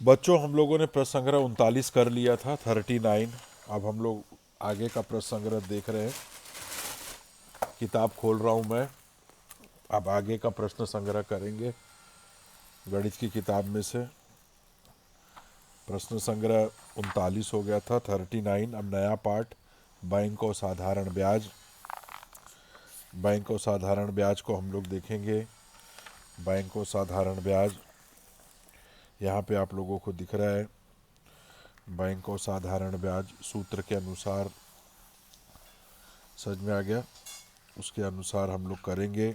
बच्चों, हम लोगों ने प्रश्न संग्रह 39 कर लिया था, 39। अब हम लोग आगे का प्रश्न संग्रह देख रहे हैं। किताब खोल रहा हूं मैं। अब आगे का प्रश्न संग्रह करेंगे गणित की किताब में से। प्रश्न संग्रह 39 हो गया था, 39। अब नया पार्ट, बैंक और साधारण ब्याज। बैंक और साधारण ब्याज को हम लोग देखेंगे। बैंक और साधारण ब्याज यहाँ पे आप लोगों को दिख रहा है। बैंक और साधारण ब्याज सूत्र के अनुसार समझ में आ गया, उसके अनुसार हम लोग करेंगे।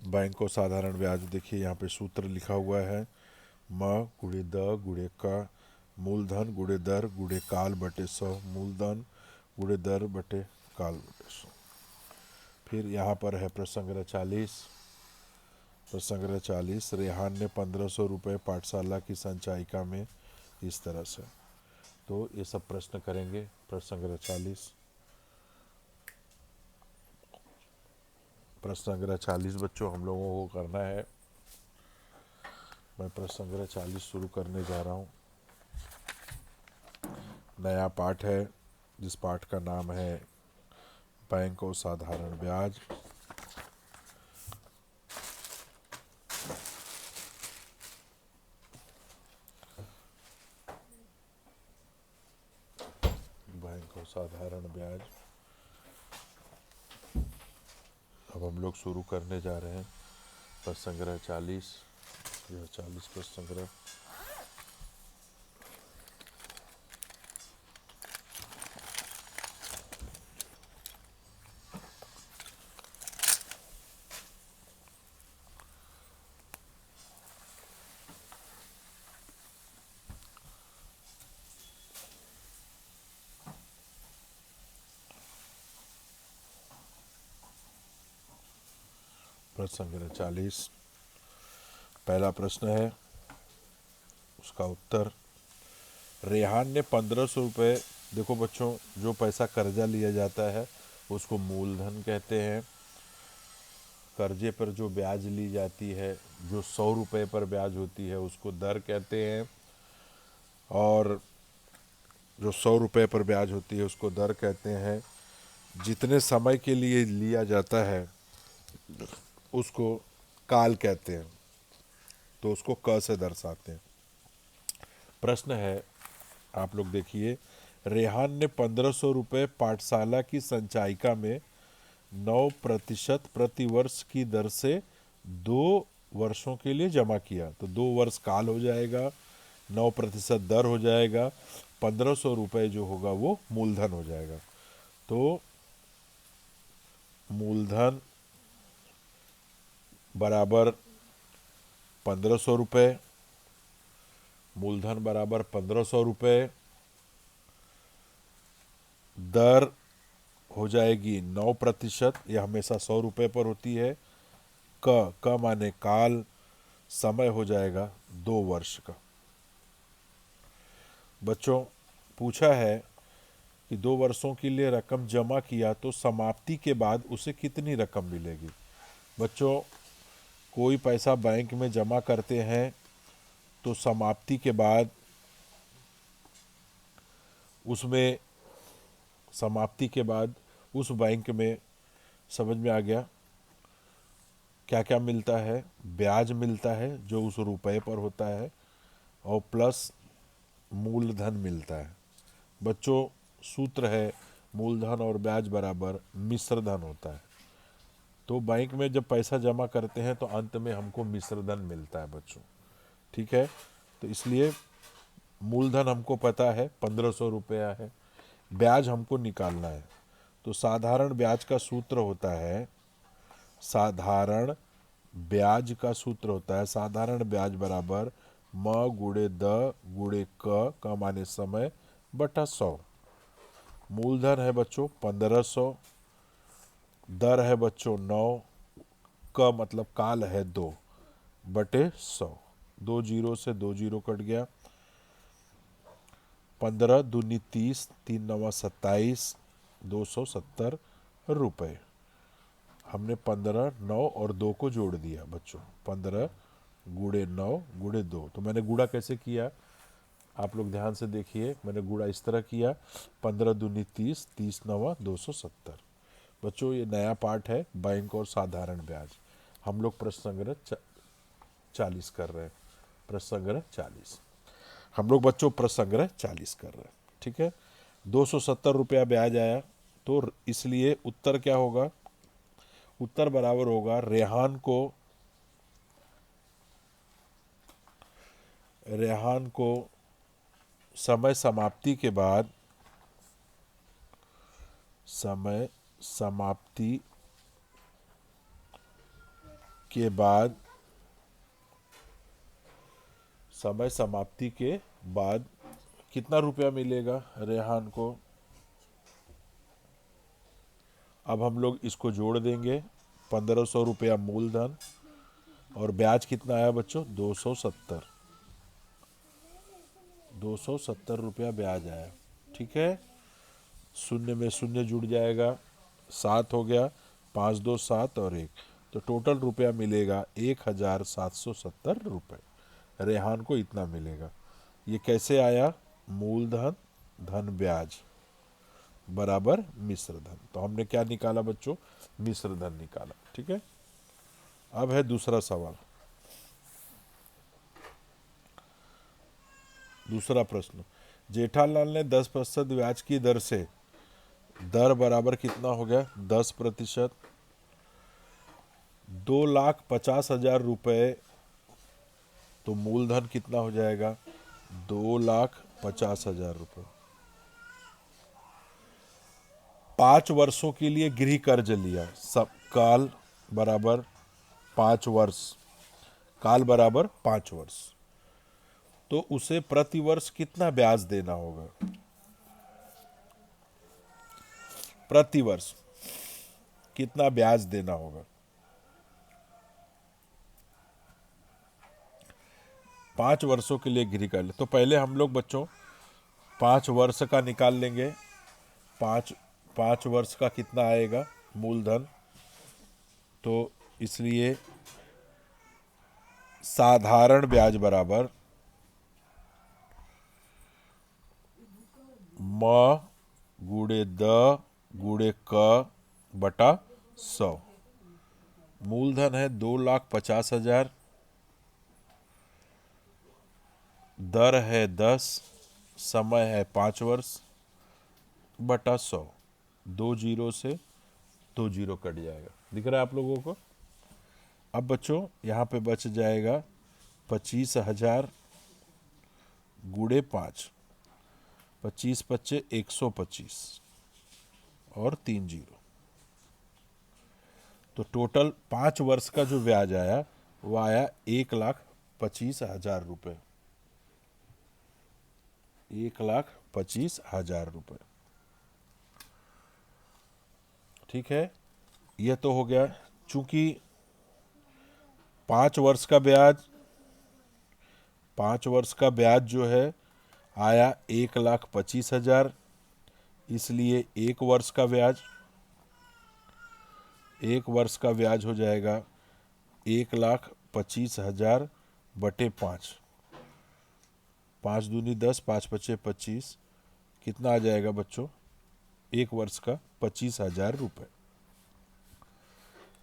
बैंक और साधारण ब्याज देखिए, यहाँ पे सूत्र लिखा हुआ है, म गुणे द गुणे का मूलधन गुणे दर गुणे काल बटे 100, मूलधन गुणे दर बटे काल बटे 100। फिर यहाँ पर है प्रसंग्रह 40। प्रसंग्रह 40, रेहान ने 1500 रुपये पाठशाला की संचायिका में इस तरह से। तो ये सब प्रश्न करेंगे प्रसंग्रह 40। प्रसंग्रह 40 बच्चों हम लोगों को करना है। मैं प्रसंग्रह 40 शुरू करने जा रहा हूँ। नया पाठ है, जिस पाठ का नाम है बैंक और साधारण ब्याज। बैंक और साधारण ब्याज अब हम लोग शुरू करने जा रहे हैं। प्रसंग्रह 40, यह 40 प्रसंग्रह। प्रसंग्रह 40, पहला प्रश्न है, उसका उत्तर। रेहान ने 1500 रुपये। देखो बच्चों, जो पैसा कर्जा लिया जाता है उसको मूलधन कहते हैं। कर्जे पर जो ब्याज ली जाती है, जो 100 रुपये पर ब्याज होती है, उसको दर कहते हैं। और जो 100 रुपये पर ब्याज होती है उसको दर कहते हैं। जितने समय के लिए लिया जाता है उसको काल कहते हैं, तो उसको क से दर्शाते हैं। प्रश्न है, आप लोग देखिए, रेहान ने 1500 रुपये पाठशाला की संचायिका में 9% प्रतिवर्ष की दर से 2 वर्षों के लिए जमा किया। तो 2 वर्ष काल हो जाएगा, 9% दर हो जाएगा, 1500 रुपये जो होगा वो मूलधन हो जाएगा। तो मूलधन बराबर 1500 रुपये, मूलधन बराबर 1500 रुपये, दर हो जाएगी 9%, यह हमेशा 100 रुपये पर होती है। क माने काल, समय हो जाएगा 2 वर्ष का। बच्चों, पूछा है कि 2 वर्षों के लिए रकम जमा किया तो समाप्ति के बाद उसे कितनी रकम मिलेगी। बच्चों, कोई पैसा बैंक में जमा करते हैं तो समाप्ति के बाद उसमें, समाप्ति के बाद उस बैंक में, समझ में आ गया, क्या क्या मिलता है। ब्याज मिलता है जो उस रुपए पर होता है, और प्लस मूलधन मिलता है। बच्चों, सूत्र है मूलधन और ब्याज बराबर मिश्र धन होता है। तो बैंक में जब पैसा जमा करते हैं तो अंत में हमको मिश्र धन मिलता है बच्चों। ठीक है, तो इसलिए मूलधन हमको पता है 1500 रुपया है, ब्याज हमको निकालना है। तो साधारण ब्याज का सूत्र होता है, साधारण ब्याज का सूत्र होता है, साधारण ब्याज बराबर म गुणे द गुणे क माने समय बटा 100। मूलधन है बच्चों 1500, दर है बच्चों 9, क मतलब काल है 2 बटे 100। 2 जीरो से 2 जीरो कट गया। 15 दूनी 30, 3 नवा 27, 270 रुपये। हमने 15, 9 और 2 को जोड़ दिया बच्चों, 15 गुणे 9 गुणे 2। तो मैंने गुणा कैसे किया, आप लोग ध्यान से देखिए। मैंने गुणा इस तरह किया, 15 दूनी 30, 30 नवा 270। बच्चों ये नया पार्ट है, बैंक और साधारण ब्याज। हम लोग प्रश्न संग्रह 40 कर रहे हैं। प्रश्न संग्रह 40 हम लोग बच्चों प्रश्न संग्रह 40 कर रहे हैं। ठीक है, 270 रुपया ब्याज आया, तो इसलिए उत्तर क्या होगा, उत्तर बराबर होगा रेहान को समय समाप्ति के बाद, समय समाप्ति के बाद, समय समाप्ति के बाद कितना रुपया मिलेगा रेहान को। अब हम लोग इसको जोड़ देंगे, 1500 रुपया मूलधन और ब्याज कितना आया बच्चों, 270। 270 रुपया ब्याज आया। ठीक है, शून्य में शून्य जुड़ जाएगा, 7 हो गया, 5 2 7 और 1, तो टोटल रुपया मिलेगा 1770 रुपये। रेहान को इतना मिलेगा। ये कैसे आया, मूलधन धन ब्याज बराबर मिश्र धन। तो हमने क्या निकाला बच्चों, मिश्र धन निकाला। ठीक है, अब है दूसरा सवाल। दूसरा प्रश्न, जेठालाल ने 10% ब्याज की दर से, दर बराबर कितना हो गया, 10%, 2,50,000 रुपये। तो मूलधन कितना हो जाएगा, 2,50,000 रुपये। 5 वर्षों के लिए गृह कर्ज लिया, सब काल बराबर 5 वर्ष, काल बराबर 5 वर्ष। तो उसे प्रति वर्ष कितना ब्याज देना होगा, प्रति वर्ष कितना ब्याज देना होगा। 5 वर्षों के लिए गृह कर ले, तो पहले हम लोग बच्चों 5 वर्ष का निकाल लेंगे। 5 वर्ष का कितना आएगा मूलधन, तो इसलिए साधारण ब्याज बराबर म गुणे द गुणे क बटा 100। मूलधन है 2,50,000, दर है 10, समय है 5 वर्ष बटा 100। 2 जीरो से 2 जीरो कट जाएगा, दिख रहा है आप लोगों को। अब बच्चों यहाँ पे बच जाएगा 25,000 गुणे 5, 25 पच्चे 125 और 3 जीरो। तो टोटल 5 वर्ष का जो ब्याज आया वो आया 1,25,000 रुपये। 1,25,000 रुपये। ठीक है, यह तो हो गया। चूंकि 5 वर्ष का ब्याज, 5 वर्ष का ब्याज जो है आया 1,25,000, इसलिए 1 वर्ष का ब्याज, 1 वर्ष का ब्याज हो जाएगा 1,25,000 बटे 5। 5 दूनी 10, 5 पचे 25, कितना आ जाएगा बच्चों, 1 वर्ष का 25,000 रुपये।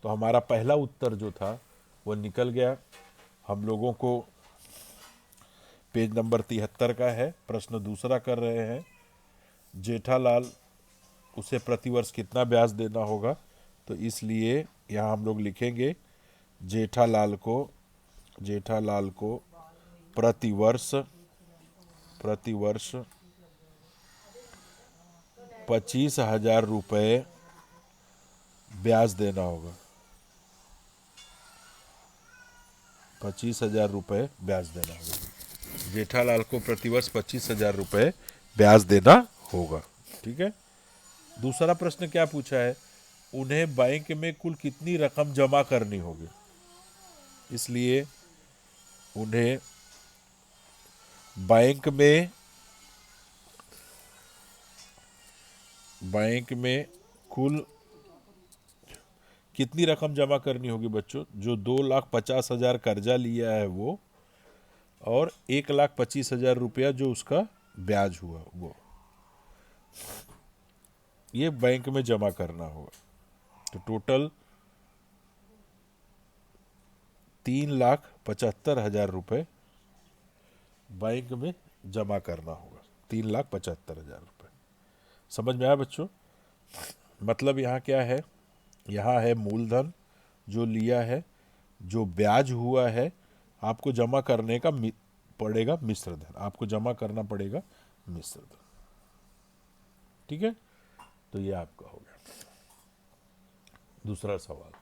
तो हमारा पहला उत्तर जो था वो निकल गया। हम लोगों को पेज नंबर 73 का है, प्रश्न दूसरा कर रहे हैं। जेठालाल, उसे प्रतिवर्ष कितना ब्याज देना होगा, तो इसलिए यहाँ हम लोग लिखेंगे जेठालाल को प्रतिवर्ष 25,000 रुपये ब्याज देना होगा। 25,000 रुपये ब्याज देना होगा। जेठालाल को प्रतिवर्ष 25,000 रुपये ब्याज देना होगा। ठीक है, दूसरा प्रश्न क्या पूछा है, उन्हें बैंक में कुल कितनी रकम जमा करनी होगी। इसलिए उन्हें बैंक में कुल कितनी रकम जमा करनी होगी बच्चों? जो 2,50,000 कर्जा लिया है वो, और 1,25,000 रुपया जो उसका ब्याज हुआ वो, ये बैंक में जमा करना होगा। तो टोटल 3,75,000 रुपये बैंक में जमा करना होगा। 3,75,000 रुपये। समझ में आया बच्चों? मतलब यहाँ क्या है? यहाँ है मूलधन जो लिया है, जो ब्याज हुआ है, आपको जमा करने का पड़ेगा मिश्र धन, आपको जमा करना पड़ेगा मिश्र धन। ठीक है, तो ये आपका हो गया दूसरा सवाल।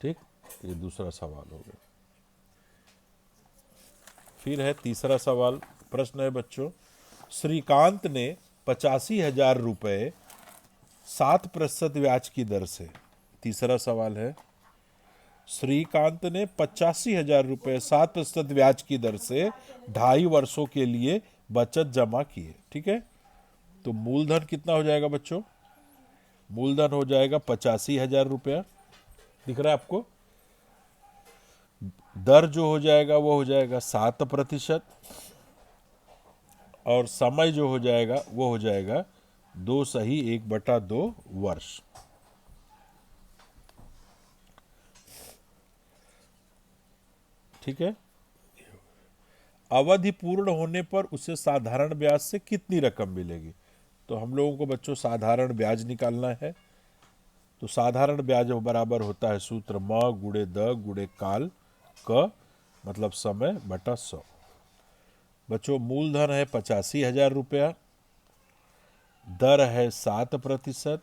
ठीक, ये दूसरा सवाल हो गया। फिर है तीसरा सवाल। प्रश्न है बच्चों, श्रीकांत ने 85,000 रुपये 7% ब्याज की दर से, तीसरा सवाल है, श्रीकांत ने 85,000 रुपये 7% ब्याज की दर से 2.5 वर्षों के लिए बचत जमा की है। ठीक है, तो मूलधन कितना हो जाएगा बच्चों? मूलधन हो जाएगा 85,000 रुपया, दिख रहा है आपको। दर जो हो जाएगा वो हो जाएगा 7%, और समय जो हो जाएगा वो हो जाएगा 2+1/2 वर्ष। ठीक है, अवधि पूर्ण होने पर उसे साधारण ब्याज से कितनी रकम मिलेगी? तो हम लोगों को बच्चों साधारण ब्याज निकालना है। तो साधारण ब्याज बराबर होता है सूत्र म गुणे द गुणे काल क, मतलब समय बटा 100। बच्चों मूलधन है 85,000 रुपया, दर है 7%,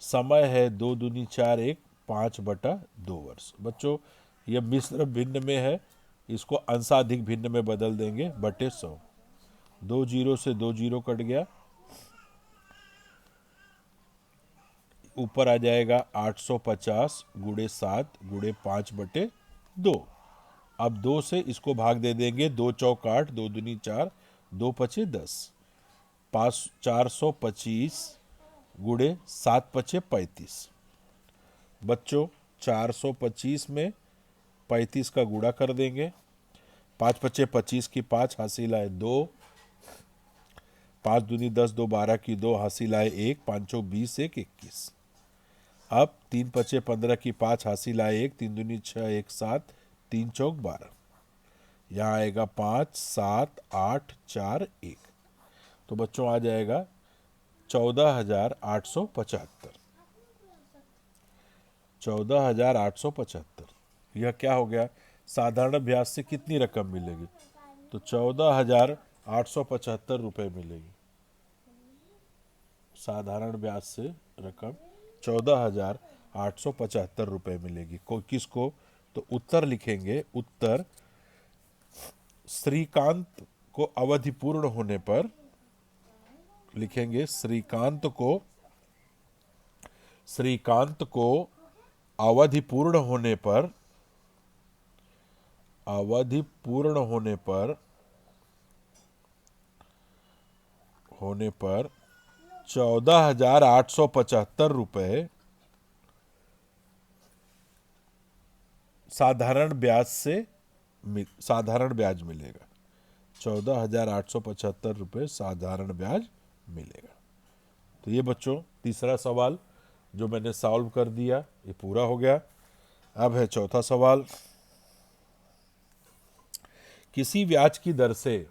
समय है 2 दूनी 4 1 5/2 वर्ष। बच्चों ये मिश्र भिन्न में है, इसको अंशाधिक भिन्न में बदल देंगे बटे 100। 2 जीरो से 2 जीरो कट गया, ऊपर आ जाएगा 850 गुणे 7 गुणे 5/2। अब 2 से इसको भाग दे देंगे, 2 चौक 8, 2 दूनी 4, 2 पचे 10, 425 गुणे 7 पचे 35। बच्चों 425 में 35 का गुणा कर देंगे, 5 पचे 25 की 5 हासिल आए 2, 5 दूनी 10 2 12 की 2 हासिल आए 1, 5 चौक 20 1 21। अब 3 पचे 15 की 5 हासिल आए 1, 3 दूनी 6 1 7, 3 चौक 12। यहाँ आएगा 5 7 8 4 1। तो बच्चों आ जाएगा 14,875। 14,875। यह क्या हो गया? साधारण ब्याज से कितनी रकम मिलेगी? तो 14,875 रुपये मिलेगी। साधारण ब्याज से रकम 14,875 रुपये मिलेगी। किसको? तो उत्तर लिखेंगे, उत्तर श्रीकांत को अवधि पूर्ण होने पर लिखेंगे, श्रीकांत को अवधि पूर्ण होने पर 14,875 रुपये साधारण ब्याज मिलेगा। 14,875 रुपये साधारण ब्याज मिलेगा। तो ये बच्चों तीसरा सवाल जो मैंने सॉल्व कर दिया, ये पूरा हो गया। अब है चौथा सवाल। किसी ब्याज की दर से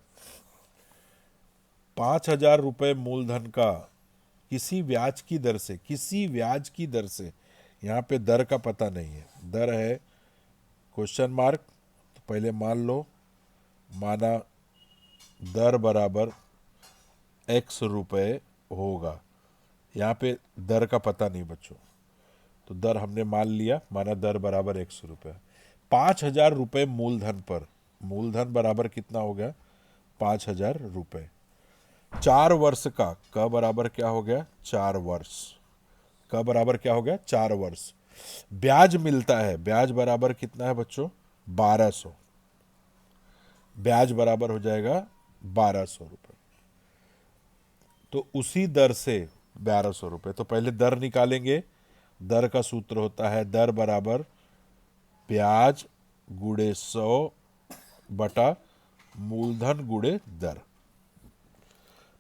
5,000 रुपये मूलधन का, किसी ब्याज की दर से, यहाँ पे दर का पता नहीं है, दर है क्वेश्चन मार्क। तो पहले मान लो, माना दर बराबर x रुपये होगा। यहाँ पे दर का पता नहीं बच्चों, तो दर हमने मान लिया, माना दर बराबर 100 रुपये। 5,000 रुपये मूलधन पर, मूलधन बराबर कितना हो गया? 5,000 रुपये। 4 वर्ष का, क बराबर क्या हो गया? 4 वर्ष। क बराबर क्या हो गया? 4 वर्ष। ब्याज मिलता है, ब्याज बराबर कितना है बच्चों? 1,200। ब्याज बराबर हो जाएगा 1,200 रुपये। तो उसी दर से 1,200 रुपये, तो पहले दर निकालेंगे, दर का सूत्र होता है दर बराबर ब्याज गुणे 100 बटा मूलधन गुणे दर।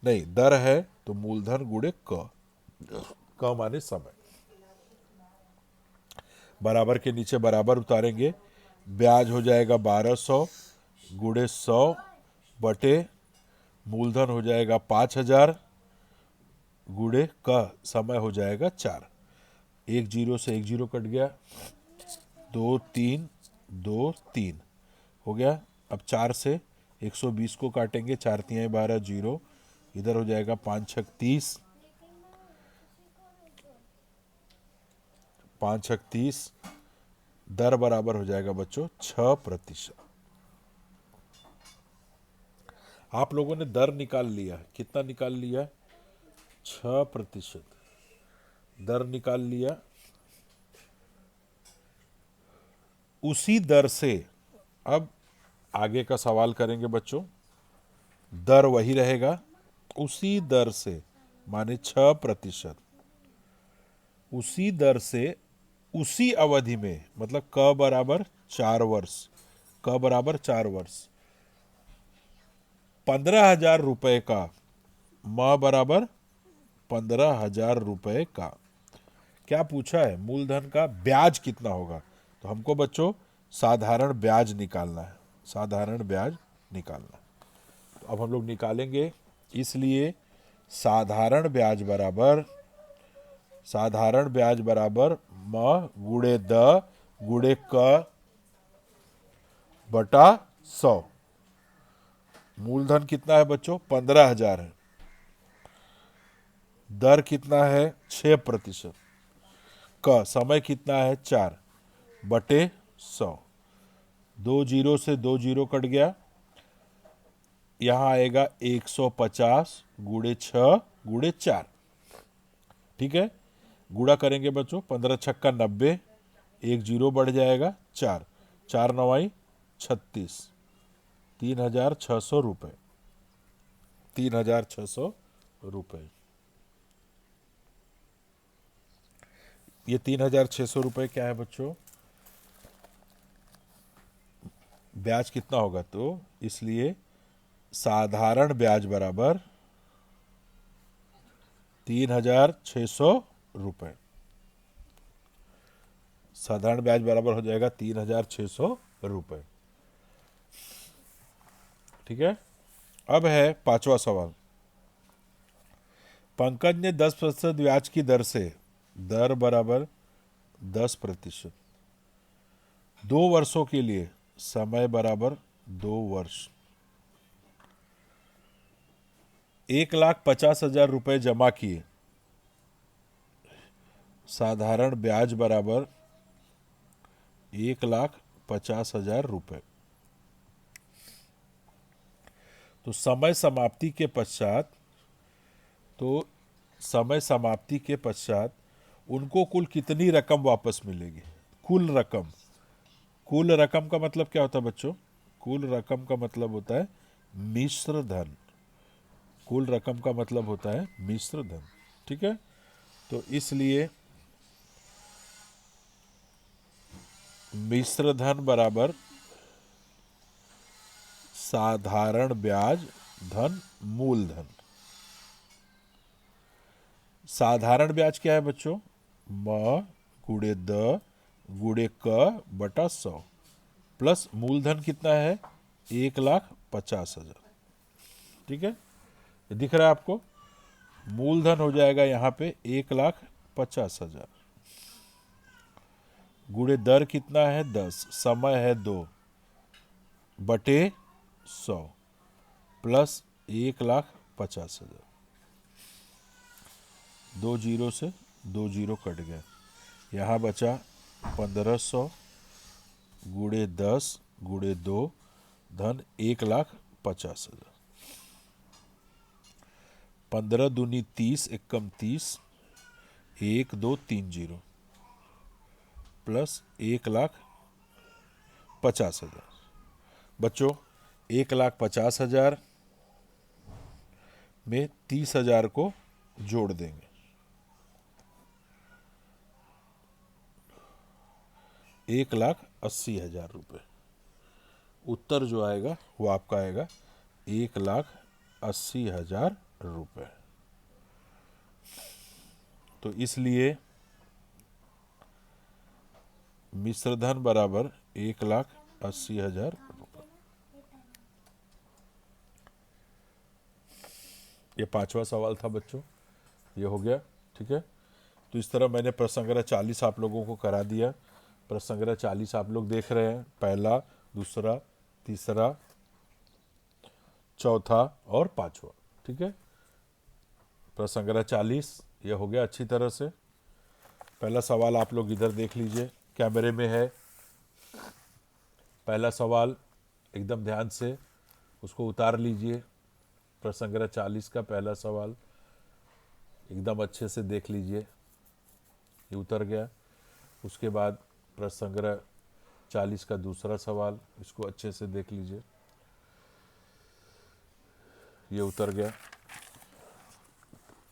नहीं, दर है तो मूलधन गुणे क माने समय। बराबर के नीचे बराबर उतारेंगे, ब्याज हो जाएगा 1200 गुणे 100 बटे मूलधन हो जाएगा 5000 गुणे का समय हो जाएगा 4। एक जीरो से एक जीरो कट गया, 2 3 2 3 हो गया। अब 4 से 120 को काटेंगे, 4 तिहाई 12 जीरो, इधर हो जाएगा 5 छक 30, 5 छक 30। दर बराबर हो जाएगा बच्चों 6%। आप लोगों ने दर निकाल लिया, कितना निकाल लिया? 6% दर निकाल लिया। उसी दर से अब आगे का सवाल करेंगे बच्चों। दर वही रहेगा, उसी दर से माने 6%, उसी दर से उसी अवधि में, मतलब क बराबर 4 वर्ष, क बराबर 4 वर्ष, 15,000 रुपए का, म बराबर 15,000 रुपए का क्या पूछा है? मूलधन का ब्याज कितना होगा? तो हमको बच्चों साधारण ब्याज निकालना है, साधारण ब्याज निकालना है। तो अब हम लोग निकालेंगे, इसलिए साधारण ब्याज बराबर म गुणे द गुणे क बटा 100। मूलधन कितना है बच्चों? 15,000 है। दर कितना है? 6%। क समय कितना है? 4 बटे 100। 2 जीरो से 2 जीरो कट गया, यहाँ आएगा 150 गुणे 6 गुणे 4। ठीक है, गुणा करेंगे बच्चों, 15 छक्का 90, एक जीरो बढ़ जाएगा, 4 4 नवाई 36, 3,600 रुपये, 3,600 रुपये। ये 3,600 रुपये क्या है बच्चों? ब्याज कितना होगा? तो इसलिए साधारण ब्याज बराबर 3,600 रुपये। साधारण ब्याज बराबर हो जाएगा 3,600 रुपये। ठीक है, अब है पांचवा सवाल। पंकज ने 10% ब्याज की दर से, दर बराबर 10%, 2 वर्षों के लिए, समय बराबर 2 वर्ष, 1,50,000 रुपये जमा किए। साधारण ब्याज बराबर 1,50,000 रुपये। तो समय समाप्ति के पश्चात उनको कुल कितनी रकम वापस मिलेगी? कुल रकम का मतलब क्या होता है बच्चों? कुल रकम का मतलब होता है मिश्र धन। कुल रकम का मतलब होता है मिश्र धन। ठीक है, तो इसलिए मिश्र धन बराबर साधारण ब्याज धन मूलधन। साधारण ब्याज क्या है बच्चों? म गुणे द गुणे क बटा 100 प्लस मूलधन कितना है? 1,50,000। ठीक है, ये दिख रहा है आपको? मूलधन हो जाएगा यहाँ पे 1,50,000 गुणे दर कितना है? 10, समय है 2 बटे 100 प्लस 1,50,000। 2 जीरो से 2 जीरो कट गया, यहाँ बचा 1,500 गुणे 10 गुणे 2 धन 1,50,000। 15 दूनी 30, एकम 30, 1 2 3 जीरो प्लस 1,50,000। बच्चों 1,50,000 में 30,000 को जोड़ देंगे। 1,80,000 रुपये। उत्तर जो आएगा वो आपका आएगा 1,80,000 रुपये। तो इसलिए मिश्र धन बराबर 1,80,000 रुपये। ये 5वां सवाल था बच्चों, ये हो गया। ठीक है, तो इस तरह मैंने प्रश्न संग्रह 40 आप लोगों को करा दिया। प्रश्न संग्रह 40 आप लोग देख रहे हैं, पहला, दूसरा, तीसरा, चौथा और पांचवा। ठीक है, प्रश्न संग्रह 40 ये हो गया अच्छी तरह से। पहला सवाल आप लोग इधर देख लीजिए, कैमरे में है। पहला सवाल एकदम ध्यान से उसको उतार लीजिए। प्रश्न संग्रह 40 का पहला सवाल एकदम अच्छे से देख लीजिए, ये उतर गया। उसके बाद प्रश्न संग्रह 40 का दूसरा सवाल, इसको अच्छे से देख लीजिए, ये उतर गया।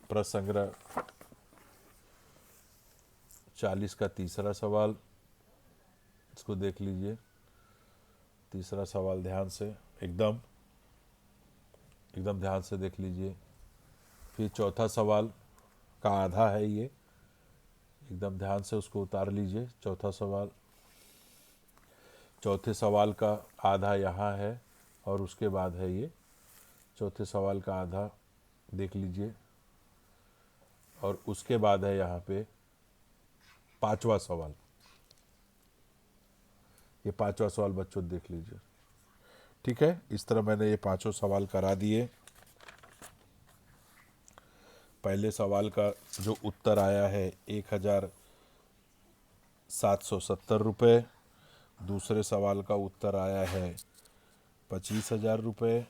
प्रश्न संग्रह 40 का तीसरा सवाल, इसको देख लीजिए, तीसरा सवाल ध्यान से एकदम ध्यान से देख लीजिए। फिर चौथा सवाल का आधा है ये, एकदम ध्यान से उसको उतार लीजिए। चौथा सवाल, चौथे सवाल का आधा यहाँ है और उसके बाद है ये। चौथे सवाल का आधा देख लीजिए और उसके बाद है यहाँ पे पांचवा सवाल। ये पांचवा सवाल बच्चों देख लीजिए। ठीक है, इस तरह मैंने ये पांचों सवाल करा दिए। पहले सवाल का जो उत्तर आया है 1,770 रुपये। दूसरे सवाल का उत्तर आया है 25,000 रुपये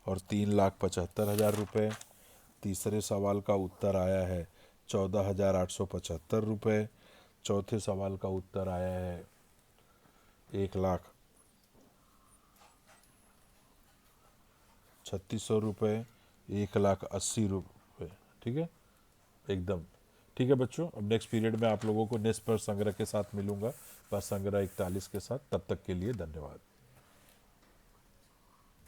और 3,75,000 रुपये। तीसरे सवाल का उत्तर आया है 14,875 रुपये। चौथे सवाल का उत्तर आया है 1,36,000 रुपये, 1,80,000 रुपये। ठीक है, एकदम ठीक है बच्चों। अब नेक्स्ट पीरियड में आप लोगों को नेक्स्ट पर संग्रह के साथ मिलूंगा, पर संग्रह 41 के साथ। तब तक के लिए धन्यवाद।